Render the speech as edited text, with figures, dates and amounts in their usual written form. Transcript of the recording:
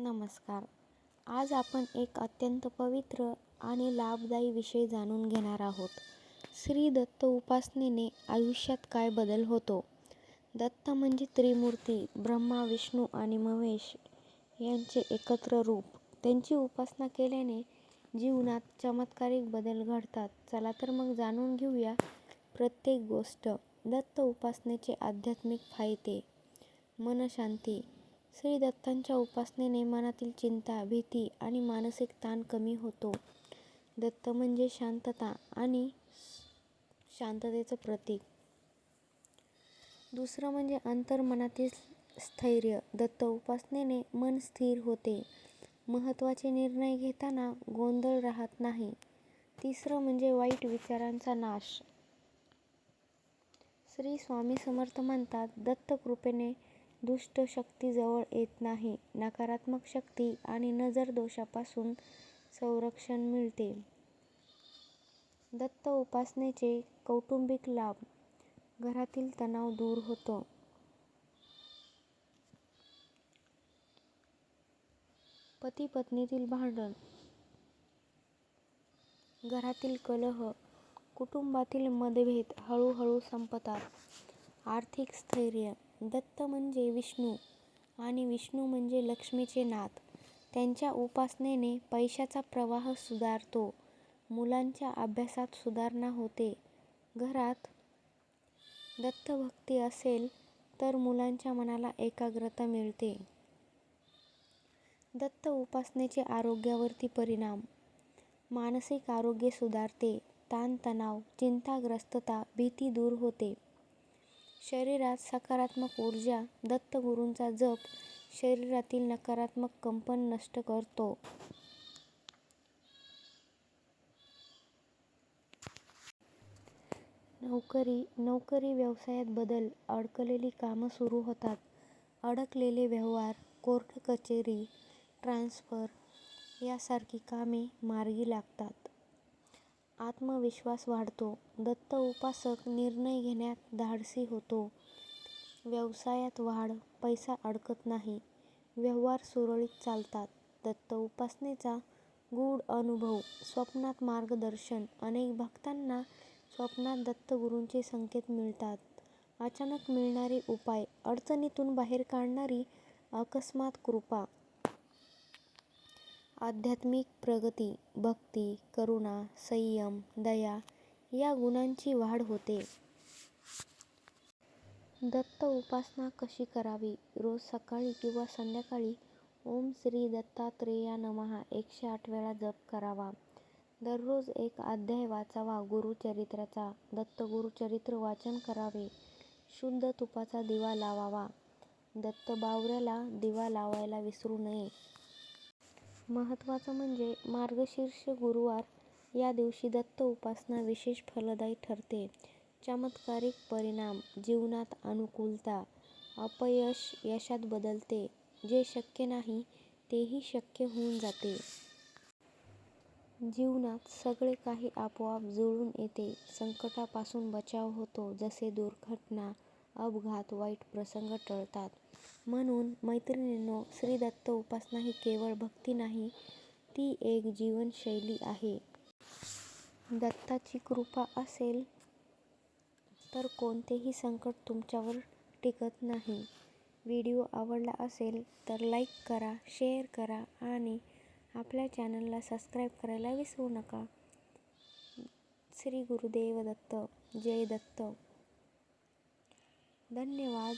नमस्कार. आज आपण एक अत्यंत पवित्र आणि लाभदायी विषय जाणून घेणार आहोत. श्री दत्त उपासनेने आयुष्यात काय बदल होतो? दत्त म्हणजे त्रिमूर्ती, ब्रह्मा, विष्णू आणि महेश यांचे एकत्र रूप. त्यांची उपासना केल्याने जीवनात चमत्कारिक बदल घडतात. चला तर मग जाणून घेऊया प्रत्येक गोष्ट. दत्त उपासनेचे आध्यात्मिक फायदे. मनशांती. श्री दत्तांच्या उपासनेने मनातील चिंता, भीती आणि मानसिक ताण कमी होतो. दत्त म्हणजे शांतता आणि शांततेचं प्रतीक. दुसरं म्हणजे अंतर्मनातील स्थैर्य. दत्त उपासनेने मन स्थिर होते. महत्त्वाचे निर्णय घेताना गोंधळ राहत नाही. तिसरं म्हणजे वाईट विचारांचा नाश. श्री स्वामी समर्थ म्हणतात, दत्त कृपेने दुष्ट शक्ती जवळ येत नाही. नकारात्मक शक्ती आणि नजर दोषापासून संरक्षण मिळते. दत्त उपासनेचे कौटुंबिक लाभ. घरातील तणाव दूर होतो. पती पत्नीतील भांडण, घरातील कलह, कुटुंबातील मतभेद हळूहळू संपतात. आर्थिक स्थैर्य. दत्त म्हणजे विष्णू आणि विष्णू म्हणजे लक्ष्मीचे नाथ. त्यांच्या उपासनेने पैशाचा प्रवाह सुधारतो. मुलांच्या अभ्यासात सुधारणा होते. घरात दत्तभक्ती असेल तर मुलांच्या मनाला एकाग्रता मिळते. दत्त उपासनेचे आरोग्यावरती परिणाम. मानसिक आरोग्य सुधारते. ताणतणाव, चिंताग्रस्तता, भीती दूर होते. शरीरात सकारात्मक ऊर्जा. दत्तगुरूंचा जप शरीरातील नकारात्मक कंपन नष्ट करतो. नोकरी व्यवसायात बदल. अडकलेली कामं सुरू होतात. अडकलेले व्यवहार, कोर्ट कचेरी, ट्रान्सफर यासारखी कामे मार्गी लागतात. आत्मविश्वास वाढतो. दत्त उपासक निर्णय घेण्यात धाडसी होतो. व्यवसायात वाढ. पैसा अडकत नाही. व्यवहार सुरळीत चालतात. दत्त उपासनेचा गूढ अनुभव. स्वप्नात मार्गदर्शन. अनेक भक्तांना स्वप्नात दत्तगुरूंचे संकेत मिळतात. अचानक मिळणारे उपाय. अडचणीतून बाहेर काढणारी अकस्मात कृपा. आध्यात्मिक प्रगती. भक्ती, करुणा, संयम, दया या गुणांची वाढ होते. दत्त उपासना कशी करावी? रोज सकाळी किंवा संध्याकाळी ओम श्री दत्तात्रेया नमः 108 वेळा जप करावा. दररोज एक अध्याय वाचावा गुरुचरित्राचा. दत्तगुरुचरित्र वाचन करावे. शुद्ध तुपाचा दिवा लावावा. दत्तबावऱ्याला दिवा लावायला विसरू नये. महत्त्वाचं म्हणजे मार्गशीर्ष गुरुवार या दिवशी दत्त उपासना विशेष फलदायी ठरते. चमत्कारिक परिणाम. जीवनात अनुकूलता. अपयश यशात बदलते. जे शक्य नाही तेही शक्य होऊन जाते. जीवनात सगळे काही आपोआप जुळून येते. संकटापासून बचाव होतो. जसे दुर्घटना, अपघात, वाईट प्रसंग टळतात. म्हणून मैत्रिणींनो, श्री दत्त उपासना ही केवळ भक्ती नाही, ती एक जीवनशैली आहे. दत्ताची कृपा असेल तर कोणतेही संकट तुमच्यावर टिकत नाही. व्हिडिओ आवडला असेल तर लाईक करा, शेअर करा आणि आपल्या चॅनलला सबस्क्राईब करायला विसरू नका. श्री गुरुदेव दत्त. जय दत्त. धन्यवाद.